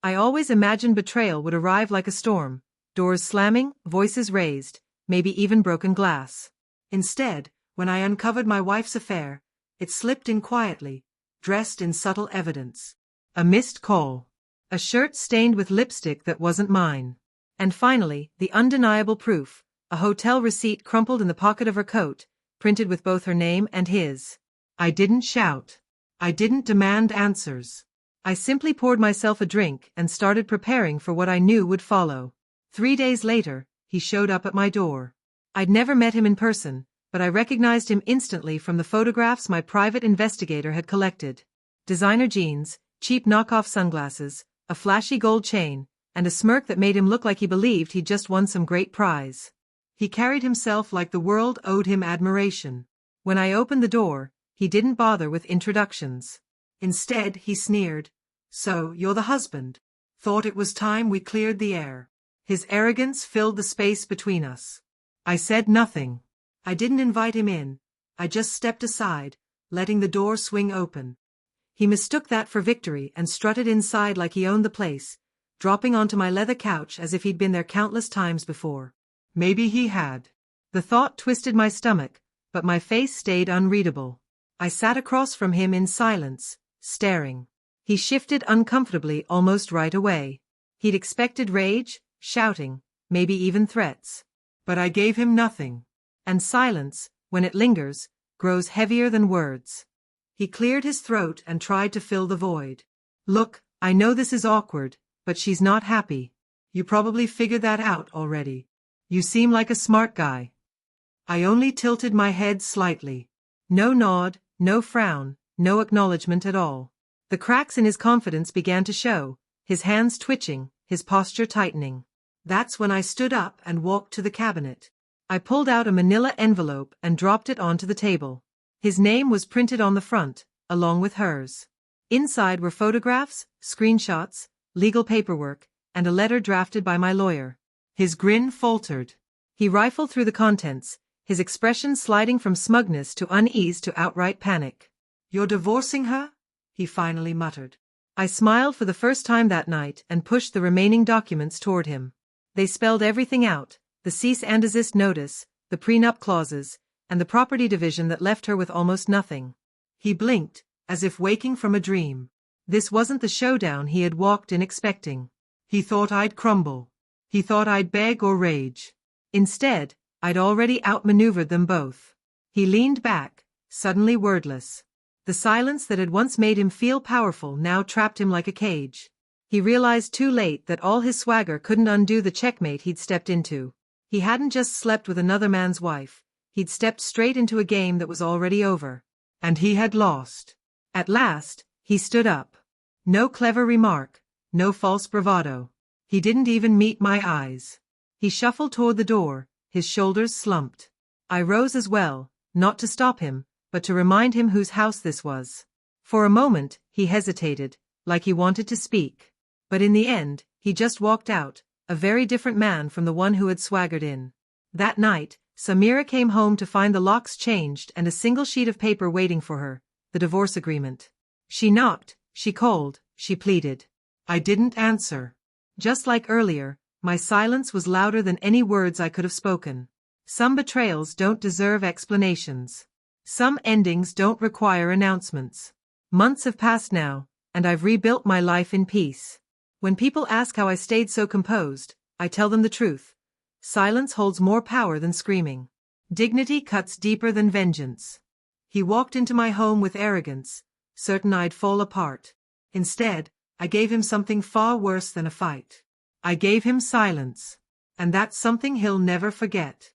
I always imagined betrayal would arrive like a storm, doors slamming, voices raised, maybe even broken glass. Instead, when I uncovered my wife's affair, it slipped in quietly, dressed in subtle evidence. A missed call. A shirt stained with lipstick that wasn't mine. And finally, the undeniable proof, a hotel receipt crumpled in the pocket of her coat, printed with both her name and his. I didn't shout. I didn't demand answers. I simply poured myself a drink and started preparing for what I knew would follow. 3 days later, he showed up at my door. I'd never met him in person, but I recognized him instantly from the photographs my private investigator had collected. Designer jeans, cheap knockoff sunglasses, a flashy gold chain, and a smirk that made him look like he believed he'd just won some great prize. He carried himself like the world owed him admiration. When I opened the door, he didn't bother with introductions. Instead, he sneered. "So, you're the husband. Thought it was time we cleared the air." His arrogance filled the space between us. I said nothing. I didn't invite him in. I just stepped aside, letting the door swing open. He mistook that for victory and strutted inside like he owned the place, dropping onto my leather couch as if he'd been there countless times before. Maybe he had. The thought twisted my stomach, but my face stayed unreadable. I sat across from him in silence, staring. He shifted uncomfortably almost right away. He'd expected rage, shouting, maybe even threats. But I gave him nothing. And silence, when it lingers, grows heavier than words. He cleared his throat and tried to fill the void. "Look, I know this is awkward, but she's not happy. You probably figured that out already. You seem like a smart guy." I only tilted my head slightly. No nod, no frown, no acknowledgement at all. The cracks in his confidence began to show, his hands twitching, his posture tightening. That's when I stood up and walked to the cabinet. I pulled out a manila envelope and dropped it onto the table. His name was printed on the front, along with hers. Inside were photographs, screenshots, legal paperwork, and a letter drafted by my lawyer. His grin faltered. He rifled through the contents, his expression sliding from smugness to unease to outright panic. "You're divorcing her?" he finally muttered. I smiled for the first time that night and pushed the remaining documents toward him. They spelled everything out, the cease and desist notice, the prenup clauses, and the property division that left her with almost nothing. He blinked, as if waking from a dream. This wasn't the showdown he had walked in expecting. He thought I'd crumble. He thought I'd beg or rage. Instead, I'd already outmaneuvered them both. He leaned back, suddenly wordless. The silence that had once made him feel powerful now trapped him like a cage. He realized too late that all his swagger couldn't undo the checkmate he'd stepped into. He hadn't just slept with another man's wife. He'd stepped straight into a game that was already over. And he had lost. At last, he stood up. No clever remark, no false bravado. He didn't even meet my eyes. He shuffled toward the door, his shoulders slumped. I rose as well, not to stop him, but to remind him whose house this was. For a moment, he hesitated, like he wanted to speak. But in the end, he just walked out, a very different man from the one who had swaggered in. That night, Samira came home to find the locks changed and a single sheet of paper waiting for her, the divorce agreement. She knocked, she called, she pleaded. I didn't answer. Just like earlier, my silence was louder than any words I could have spoken. Some betrayals don't deserve explanations. Some endings don't require announcements. Months have passed now, and I've rebuilt my life in peace. When people ask how I stayed so composed, I tell them the truth. Silence holds more power than screaming. Dignity cuts deeper than vengeance. He walked into my home with arrogance, certain I'd fall apart. Instead, I gave him something far worse than a fight. I gave him silence. And that's something he'll never forget.